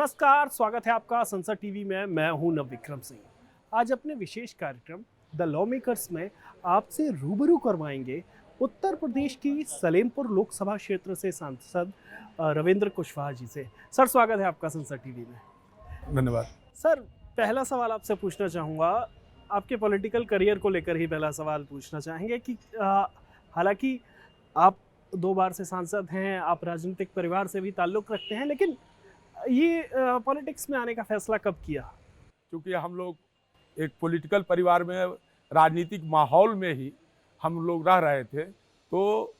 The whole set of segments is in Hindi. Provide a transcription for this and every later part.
नमस्कार, स्वागत है आपका संसद टीवी में। मैं हूं नव विक्रम सिंह। आज अपने विशेष कार्यक्रम द लॉ मेकर्स में आपसे रूबरू करवाएंगे उत्तर प्रदेश की सलेमपुर लोकसभा क्षेत्र से सांसद रविंद्र कुशवाहा जी से। सर, स्वागत है आपका संसद टीवी में। धन्यवाद। सर, पहला सवाल आपसे पूछना चाहूँगा, आपके पॉलिटिकल करियर को लेकर ही पहला सवाल पूछना चाहेंगे कि हालांकि आप 2 बार से सांसद हैं, आप राजनीतिक परिवार से भी ताल्लुक़ रखते हैं, लेकिन ये पॉलिटिक्स में आने का फैसला कब किया? क्योंकि हम लोग एक पॉलिटिकल परिवार में, राजनीतिक माहौल में ही हम लोग रह रहे थे, तो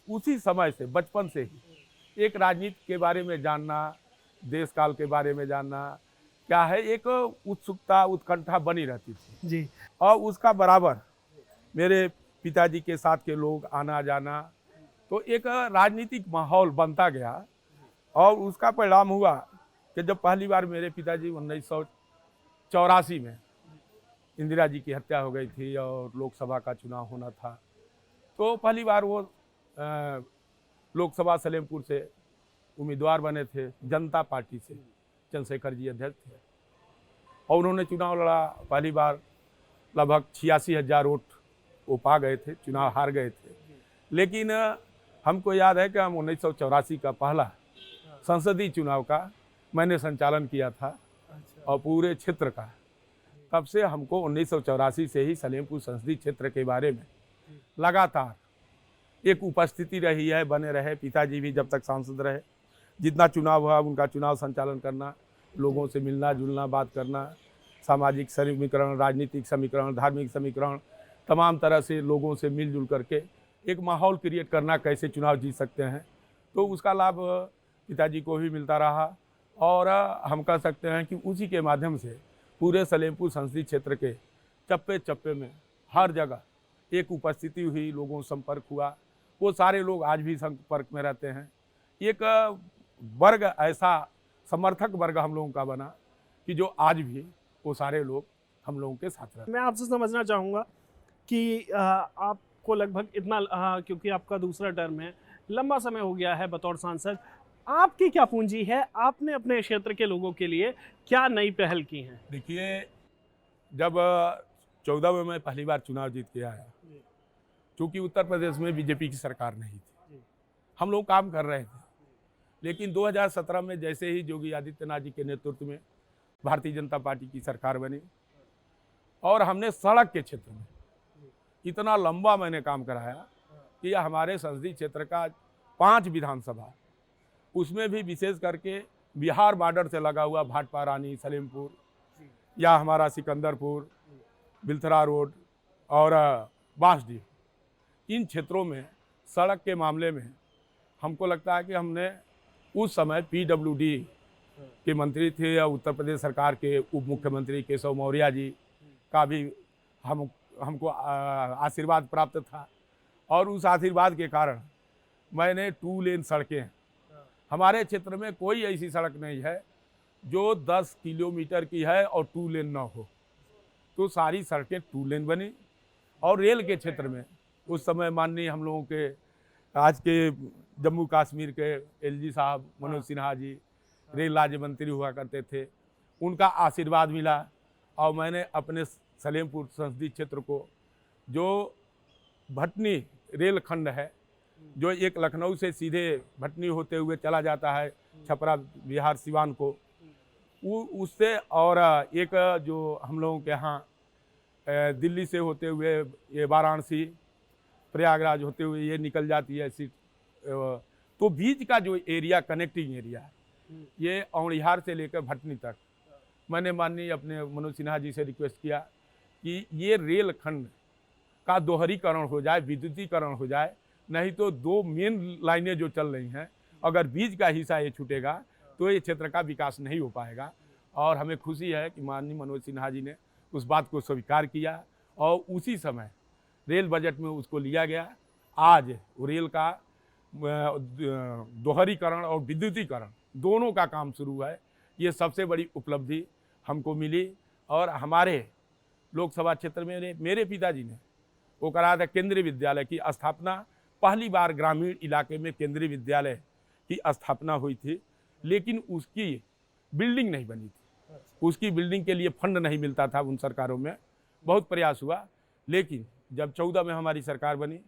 उसी समय से, बचपन से ही एक राजनीति के बारे में जानना, देश काल के बारे में जानना, क्या है, एक उत्सुकता, उत्कंठा बनी रहती थी जी। और उसका बराबर मेरे पिताजी के साथ के लोग आना जाना, तो एक राजनीतिक माहौल बनता गया। और उसका परिणाम हुआ कि जब पहली बार मेरे पिताजी 1984 में इंदिरा जी की हत्या हो गई थी और लोकसभा का चुनाव होना था, तो पहली बार वो लोकसभा सलेमपुर से उम्मीदवार बने थे। जनता पार्टी से चंद्रशेखर जी अध्यक्ष थे और उन्होंने चुनाव लड़ा। पहली बार लगभग 86,000 वोट वो पा गए थे, चुनाव हार गए थे। लेकिन हमको याद है कि हम 1984 का पहला संसदीय चुनाव का मैंने संचालन किया था और पूरे क्षेत्र का। तब से हमको 1984 से ही सलेमपुर संसदीय क्षेत्र के बारे में लगातार एक उपस्थिति रही है, बने रहे। पिताजी भी जब तक सांसद रहे, जितना चुनाव हुआ उनका चुनाव संचालन करना, लोगों से मिलना जुलना, बात करना, सामाजिक समीकरण, राजनीतिक समीकरण, धार्मिक समीकरण, तमाम तरह से लोगों से मिलजुल करके एक माहौल क्रिएट करना, कैसे चुनाव जीत सकते हैं। तो उसका लाभ पिताजी को भी मिलता रहा और हम कह सकते हैं कि उसी के माध्यम से पूरे सलेमपुर संसदीय क्षेत्र के चप्पे चप्पे में हर जगह एक उपस्थिति हुई, लोगों संपर्क हुआ। वो सारे लोग आज भी संपर्क में रहते हैं। एक वर्ग ऐसा समर्थक वर्ग हम लोगों का बना कि जो आज भी वो सारे लोग हम लोगों के साथ रहते हैं। मैं आपसे समझना चाहूँगा कि आपको लगभग इतना क्योंकि आपका दूसरा टर्म है, लंबा समय हो गया है बतौर सांसद, आपकी क्या पूंजी है? आपने अपने क्षेत्र के लोगों के लिए क्या नई पहल की हैं? देखिए, जब 14 में मैं पहली बार चुनाव जीत के आया, क्योंकि उत्तर प्रदेश में बीजेपी की सरकार नहीं थी, हम लोग काम कर रहे थे। लेकिन 2017 में जैसे ही योगी आदित्यनाथ जी के नेतृत्व में भारतीय जनता पार्टी की सरकार बनी और हमने सड़क के क्षेत्र में इतना लंबा मैंने काम कराया कि हमारे संसदीय क्षेत्र का 5 विधानसभा, उसमें भी विशेष करके बिहार बॉर्डर से लगा हुआ भाटपा रानी, सलेमपुर या हमारा सिकंदरपुर, बिलथरा रोड और बांसडीह, इन क्षेत्रों में सड़क के मामले में हमको लगता है कि हमने उस समय पीडब्ल्यूडी के मंत्री थे या उत्तर प्रदेश सरकार के उप मुख्यमंत्री केशव मौर्य जी का भी हमको आशीर्वाद प्राप्त था। और उस आशीर्वाद के कारण मैंने 2 लेन सड़कें, हमारे क्षेत्र में कोई ऐसी सड़क नहीं है जो 10 किलोमीटर की है और 2 लेन ना हो, तो सारी सड़कें 2 लेन बनी। और रेल के क्षेत्र में उस समय माननीय हम लोगों के आज के जम्मू कश्मीर के एलजी साहब मनोज सिन्हा जी रेल राज्य मंत्री हुआ करते थे, उनका आशीर्वाद मिला और मैंने अपने सलेमपुर संसदीय क्षेत्र को, जो भटनी रेल खंड है, जो एक लखनऊ से सीधे भटनी होते हुए चला जाता है छपरा बिहार सिवान को, उससे, और एक जो हम लोगों के यहाँ दिल्ली से होते हुए ये वाराणसी प्रयागराज होते हुए ये निकल जाती है सीट, तो बीच का जो एरिया, कनेक्टिंग एरिया है, ये औड़िहार से लेकर भटनी तक मैंने माननीय अपने मनोज सिन्हा जी से रिक्वेस्ट किया कि ये रेल खंड का दोहरीकरण हो जाए, विद्युतीकरण हो जाए। नहीं तो 2 मेन लाइनें जो चल रही हैं, अगर बीच का हिस्सा ये छूटेगा तो ये क्षेत्र का विकास नहीं हो पाएगा। और हमें खुशी है कि माननीय मनोज सिन्हा जी ने उस बात को स्वीकार किया और उसी समय रेल बजट में उसको लिया गया। आज रेल का दोहरीकरण और विद्युतीकरण दोनों का काम शुरू है। ये सबसे बड़ी उपलब्धि हमको मिली। और हमारे लोकसभा क्षेत्र में मेरे पिताजी ने वो कराया था केंद्रीय विद्यालय की स्थापना। पहली बार ग्रामीण इलाके में केंद्रीय विद्यालय की स्थापना हुई थी, लेकिन उसकी बिल्डिंग नहीं बनी थी। उसकी बिल्डिंग के लिए फंड नहीं मिलता था उन सरकारों में। बहुत प्रयास हुआ, लेकिन जब 14 में हमारी सरकार बनी,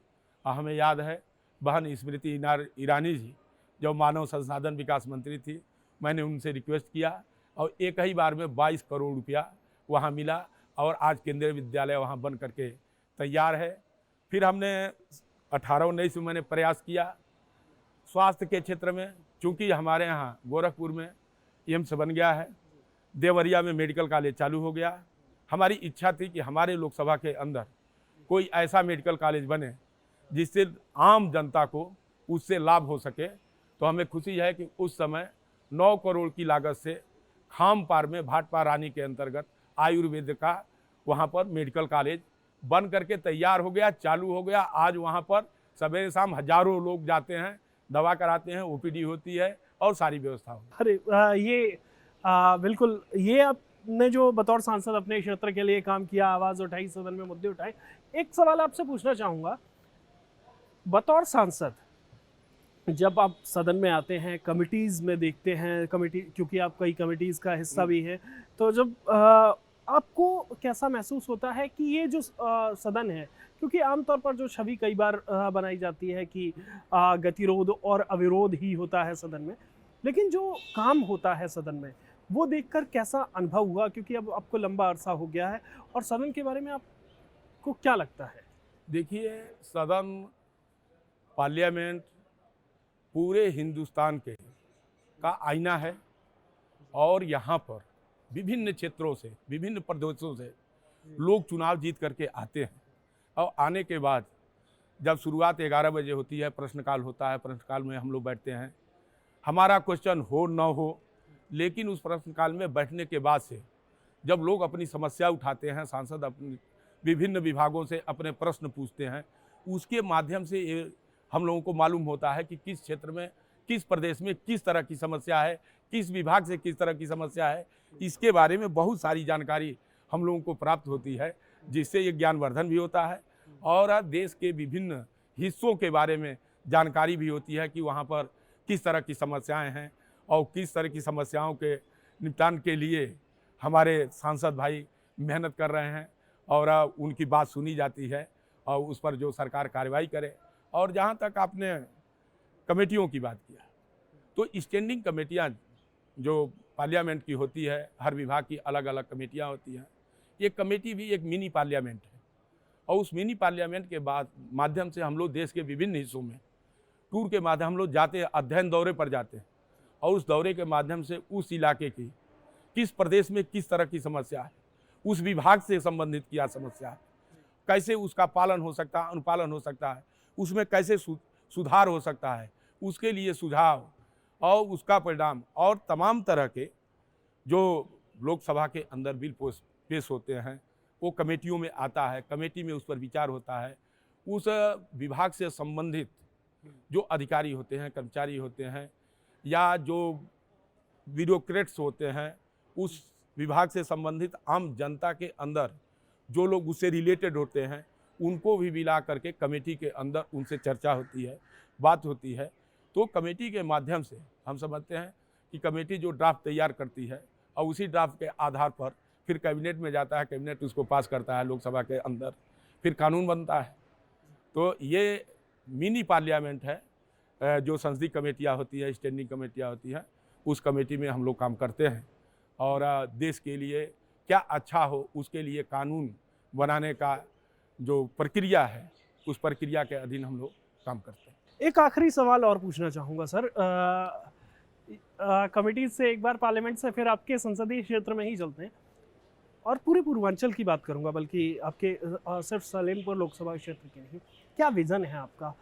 हमें याद है बहन स्मृति ईरानी जी जो मानव संसाधन विकास मंत्री थी, मैंने उनसे रिक्वेस्ट किया और एक ही बार में 22 करोड़ रुपया वहाँ मिला और आज केंद्रीय विद्यालय वहाँ बन करके तैयार है। फिर हमने 18-19 में मैंने प्रयास किया स्वास्थ्य के क्षेत्र में, चूँकि हमारे यहाँ गोरखपुर में एम्स बन गया है, देवरिया में मेडिकल कॉलेज चालू हो गया। हमारी इच्छा थी कि हमारे लोकसभा के अंदर कोई ऐसा मेडिकल कॉलेज बने जिससे आम जनता को उससे लाभ हो सके। तो हमें खुशी है कि उस समय 9 करोड़ की लागत से खामपार में भाटपार रानी के अंतर्गत आयुर्वेद का वहाँ पर मेडिकल कॉलेज बन करके तैयार हो गया, चालू हो गया। आज वहाँ पर सवेरे शाम हजारों लोग जाते हैं, दवा कराते हैं, ओपीडी होती है और सारी व्यवस्था होती है। अरे बिल्कुल, ये आपने जो बतौर सांसद अपने क्षेत्र के लिए काम किया, आवाज़ उठाई, सदन में मुद्दे उठाए, एक सवाल आपसे पूछना चाहूँगा, बतौर सांसद जब आप सदन में आते हैं, कमिटीज़ में देखते हैं, कमिटी क्योंकि आप कई कमिटीज़ का हिस्सा भी हैं, तो जब आपको कैसा महसूस होता है कि ये जो सदन है, क्योंकि आमतौर पर जो छवि कई बार बनाई जाती है कि गतिरोध और अविरोध ही होता है सदन में, लेकिन जो काम होता है सदन में वो देखकर कैसा अनुभव हुआ? क्योंकि अब आपको लंबा अरसा हो गया है, और सदन के बारे में आपको क्या लगता है? देखिए, सदन पार्लियामेंट पूरे हिंदुस्तान का आईना है और यहाँ पर विभिन्न क्षेत्रों से, विभिन्न प्रदेशों से लोग चुनाव जीत करके आते हैं और आने के बाद जब शुरुआत 11 बजे होती है, प्रश्नकाल होता है, प्रश्नकाल में हम लोग बैठते हैं, हमारा क्वेश्चन हो न हो, लेकिन उस प्रश्नकाल में बैठने के बाद से जब लोग अपनी समस्या उठाते हैं, सांसद अपनी विभिन्न विभागों से अपने प्रश्न पूछते हैं, उसके माध्यम से ये हम लोगों को मालूम होता है कि किस क्षेत्र में, किस प्रदेश में किस तरह की समस्या है, किस विभाग से किस तरह की समस्या है, इसके बारे में बहुत सारी जानकारी हम लोगों को प्राप्त होती है, जिससे ये ज्ञानवर्धन भी होता है और देश के विभिन्न हिस्सों के बारे में जानकारी भी होती है कि वहाँ पर किस तरह की समस्याएं हैं और किस तरह की समस्याओं के निपटान के लिए हमारे सांसद भाई मेहनत कर रहे हैं और उनकी बात सुनी जाती है और उस पर जो सरकार कार्रवाई करे। और जहाँ तक आपने कमेटियों की बात किया, तो स्टैंडिंग कमेटियाँ जो पार्लियामेंट की होती है, हर विभाग की अलग अलग कमेटियाँ होती हैं, ये कमेटी भी एक मिनी पार्लियामेंट है और उस मिनी पार्लियामेंट के बाद माध्यम से हम लोग देश के विभिन्न हिस्सों में टूर के माध्यम हम लोग जाते हैं, अध्ययन दौरे पर जाते हैं और उस दौरे के माध्यम से उस इलाके की किस प्रदेश में किस तरह की समस्या है, उस विभाग से संबंधित क्या समस्या है, कैसे उसका पालन हो सकता है, अनुपालन हो सकता है, उसमें कैसे सुधार हो सकता है, उसके लिए सुझाव और उसका परिणाम और तमाम तरह के जो लोकसभा के अंदर बिल पेश होते हैं वो कमेटियों में आता है, कमेटी में उस पर विचार होता है। उस विभाग से संबंधित जो अधिकारी होते हैं, कर्मचारी होते हैं या जो ब्यूरोक्रेट्स होते हैं, उस विभाग से संबंधित आम जनता के अंदर जो लोग उससे रिलेटेड होते हैं, उनको भी मिला करके कमेटी के अंदर उनसे चर्चा होती है, बात होती है। तो कमेटी के माध्यम से हम समझते हैं कि कमेटी जो ड्राफ्ट तैयार करती है और उसी ड्राफ्ट के आधार पर फिर कैबिनेट में जाता है, कैबिनेट उसको पास करता है लोकसभा के अंदर, फिर कानून बनता है। तो ये मिनी पार्लियामेंट है जो संसदीय कमेटियाँ होती है, स्टैंडिंग कमेटियाँ होती हैं, उस कमेटी में हम लोग काम करते हैं और देश के लिए क्या अच्छा हो उसके लिए कानून बनाने का जो प्रक्रिया है, उस प्रक्रिया के अधीन हम लोग काम करते हैं। एक आखिरी सवाल और पूछना चाहूँगा सर, कमेटी से एक बार पार्लियामेंट से फिर आपके संसदीय क्षेत्र में ही चलते हैं और पूरे पूर्वांचल की बात करूँगा, बल्कि आपके सिर्फ सलेमपुर लोकसभा क्षेत्र की नहीं, क्या विज़न है आपका?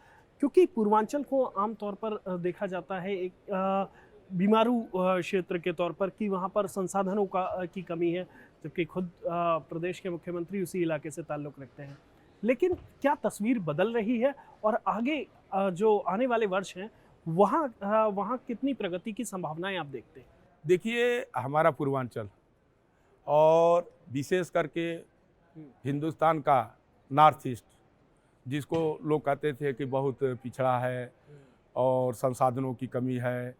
क्योंकि पूर्वांचल को आमतौर पर देखा जाता है एक बीमारू क्षेत्र के तौर पर कि वहाँ पर संसाधनों की कमी है, जबकि खुद प्रदेश के मुख्यमंत्री उसी इलाके से ताल्लुक़ रखते हैं। लेकिन क्या तस्वीर बदल रही है और आगे जो आने वाले वर्ष हैं वहाँ कितनी प्रगति की संभावनाएं आप देखते हैं? देखिए, हमारा पूर्वांचल और विशेष करके हिंदुस्तान का नॉर्थ ईस्ट, जिसको लोग कहते थे कि बहुत पिछड़ा है और संसाधनों की कमी है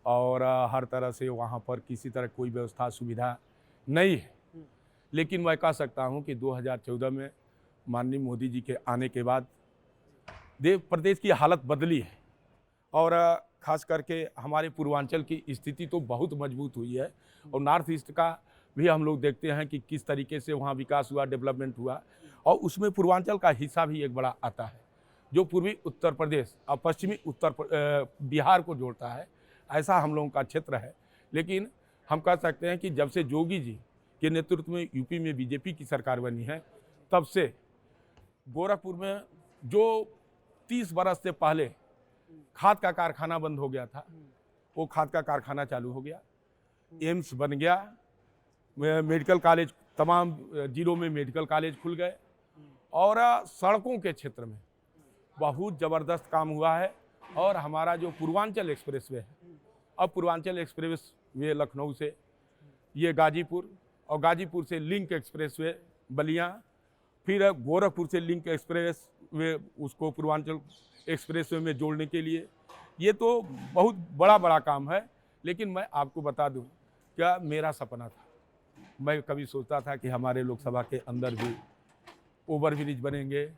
और हर तरह से वहाँ पर किसी तरह कोई व्यवस्था सुविधा नहीं है। लेकिन मैं कह सकता हूँ कि 2014 में माननीय मोदी जी के आने के बाद देश प्रदेश की हालत बदली है और खास करके हमारे पूर्वांचल की स्थिति तो बहुत मजबूत हुई है और नॉर्थ ईस्ट का भी हम लोग देखते हैं कि किस तरीके से वहाँ विकास हुआ, डेवलपमेंट हुआ और उसमें पूर्वांचल का हिस्सा भी एक बड़ा आता है जो पूर्वी उत्तर प्रदेश और पश्चिमी बिहार को जोड़ता है। ऐसा हम लोगों का क्षेत्र है। लेकिन हम कह सकते हैं कि जब से योगी जी के नेतृत्व में यूपी में बीजेपी की सरकार बनी है तब से गोरखपुर में जो 30 बरस से पहले खाद का कारखाना बंद हो गया था वो खाद का कारखाना चालू हो गया, एम्स बन गया, मेडिकल कॉलेज तमाम जिलों में मेडिकल कॉलेज खुल गए और सड़कों के क्षेत्र में बहुत ज़बरदस्त काम हुआ है। और हमारा जो पूर्वांचल एक्सप्रेस वे है, अब पूर्वांचल एक्सप्रेस वे लखनऊ से ये गाजीपुर और गाजीपुर से लिंक एक्सप्रेस वे बलिया, फिर गोरखपुर से लिंक एक्सप्रेस वे उसको पूर्वांचल एक्सप्रेस वे में जोड़ने के लिए, ये तो बहुत बड़ा काम है। लेकिन मैं आपको बता दूं, क्या मेरा सपना था, मैं कभी सोचता था कि हमारे लोकसभा के अंदर भी ओवरब्रिज बनेंगे,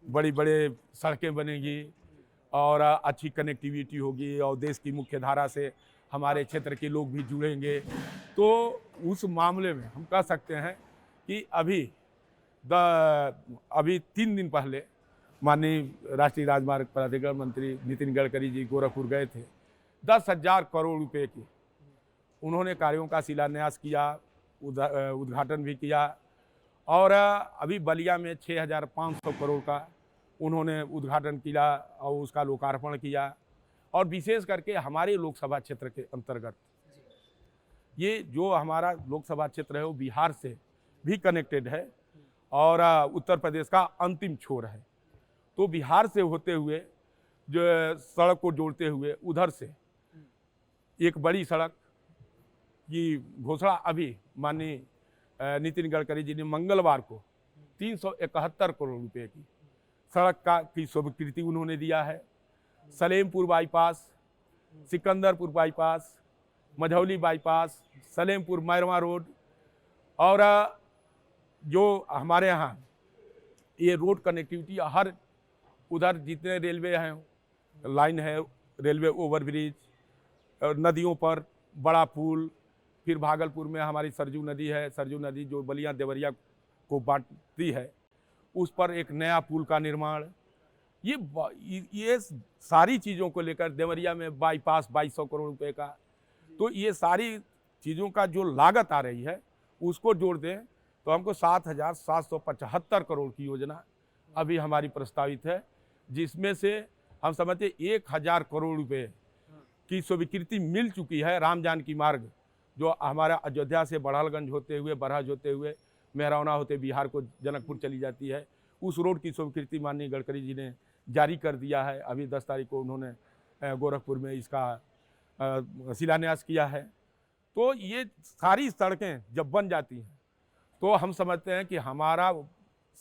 बड़ी बड़े सड़कें बनेंगी और अच्छी कनेक्टिविटी होगी और देश की मुख्य धारा से हमारे क्षेत्र के लोग भी जुड़ेंगे। तो उस मामले में हम कह सकते हैं कि अभी 3 दिन पहले माननीय राष्ट्रीय राजमार्ग प्राधिकरण मंत्री नितिन गडकरी जी गोरखपुर गए थे। 10,000 करोड़ रुपए की उन्होंने कार्यों का शिलान्यास किया, उद्घाटन भी किया और अभी बलिया में 6,500 करोड़ का उन्होंने उद्घाटन किया और उसका लोकार्पण किया। और विशेष करके हमारे लोकसभा क्षेत्र के अंतर्गत ये जो हमारा लोकसभा क्षेत्र है वो बिहार से भी कनेक्टेड है और उत्तर प्रदेश का अंतिम छोर है। तो बिहार से होते हुए जो सड़क को जोड़ते हुए उधर से एक बड़ी सड़क की घोषणा अभी माननीय नितिन गडकरी जी ने मंगलवार को 371 करोड़ रुपए की सड़क की स्वीकृति उन्होंने दिया है। Salempur bypass, Sikandarpur bypass, Majhauli bypass, Salempur Mairwa road और जो हमारे यहाँ ये रोड कनेक्टिविटी हर उधर जितने रेलवे हैं लाइन है, रेलवे ओवरब्रिज, नदियों पर बड़ा पुल, फिर भागलपुर में हमारी सरजू नदी है, सरजू नदी जो बलिया देवरिया को बांटती है, उस पर एक नया पुल का निर्माण। ये सारी चीज़ों को लेकर देवरिया में बाईपास 2200 करोड़ रुपए का। तो ये सारी चीज़ों का जो लागत आ रही है उसको जोड़ दें तो हमको 7,775 करोड़ की योजना अभी हमारी प्रस्तावित है, जिसमें से हम समझते 1,000 करोड़ रुपए की स्वीकृति मिल चुकी है। राम जानकी मार्ग जो हमारा अयोध्या से बड़हलगंज होते हुए, बरहज होते हुए, मेहरौना होते बिहार को जनकपुर चली जाती है, उस रोड की स्वीकृति माननीय गडकरी जी ने जारी कर दिया है। अभी 10 तारीख को उन्होंने गोरखपुर में इसका शिलान्यास किया है। तो ये सारी सड़कें जब बन जाती हैं तो हम समझते हैं कि हमारा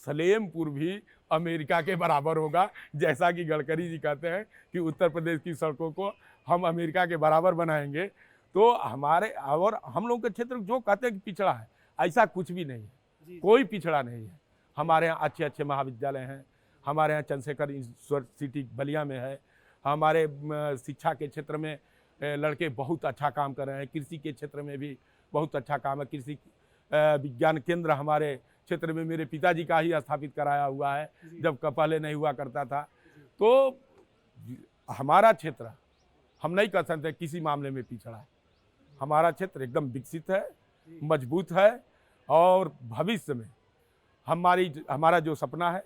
सलेमपुर भी अमेरिका के बराबर होगा। जैसा कि गडकरी जी कहते हैं कि उत्तर प्रदेश की सड़कों को हम अमेरिका के बराबर बनाएंगे। तो हमारे और हम लोग के क्षेत्र जो कहते हैं कि पिछड़ा है, ऐसा कुछ भी नहीं है, कोई पिछड़ा नहीं है। हमारे यहाँ अच्छे अच्छे महाविद्यालय हैं, हमारे यहाँ चंद्रशेखर यूनिवर्सिटी बलिया में है, हमारे शिक्षा के क्षेत्र में लड़के बहुत अच्छा काम कर रहे हैं, कृषि के क्षेत्र में भी बहुत अच्छा काम है। कृषि विज्ञान केंद्र हमारे क्षेत्र में मेरे पिताजी का ही स्थापित कराया हुआ है, जब पहले नहीं हुआ करता था। तो हमारा क्षेत्र हम नहीं कह सकते किसी मामले में पिछड़ा है। हमारा क्षेत्र एकदम विकसित है, मजबूत है और भविष्य में हमारा जो सपना है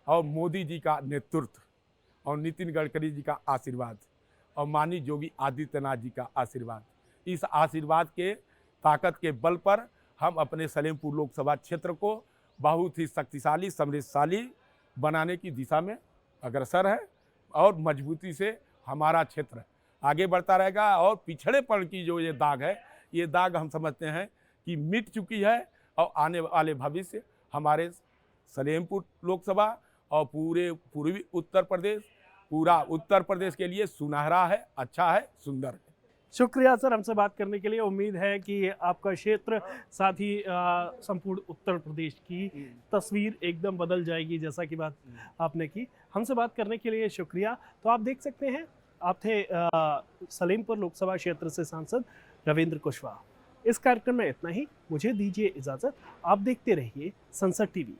और मोदी जी का नेतृत्व और नितिन गडकरी जी का आशीर्वाद और माननीय योगी आदित्यनाथ जी का आशीर्वाद, इस आशीर्वाद के ताकत के बल पर हम अपने सलेमपुर लोकसभा क्षेत्र को बहुत ही शक्तिशाली, समृद्धशाली बनाने की दिशा में अग्रसर है और मजबूती से हमारा क्षेत्र आगे बढ़ता रहेगा। और पिछड़ेपन की जो ये दाग है, ये दाग हम समझते हैं कि मिट चुकी है और आने वाले भविष्य हमारे सलेमपुर लोकसभा और पूरे पूर्वी उत्तर प्रदेश, पूरा उत्तर प्रदेश के लिए सुनहरा है, अच्छा है, सुंदर है। शुक्रिया सर हमसे बात करने के लिए। उम्मीद है कि आपका क्षेत्र साथ ही संपूर्ण उत्तर प्रदेश की तस्वीर एकदम बदल जाएगी, जैसा कि बात आपने की। हमसे बात करने के लिए शुक्रिया। तो आप देख सकते हैं, आप थे सलेमपुर लोकसभा क्षेत्र से सांसद रविंद्र कुशवाहा। इस कार्यक्रम में इतना ही, मुझे दीजिए इजाज़त। आप देखते रहिए संसद टीवी।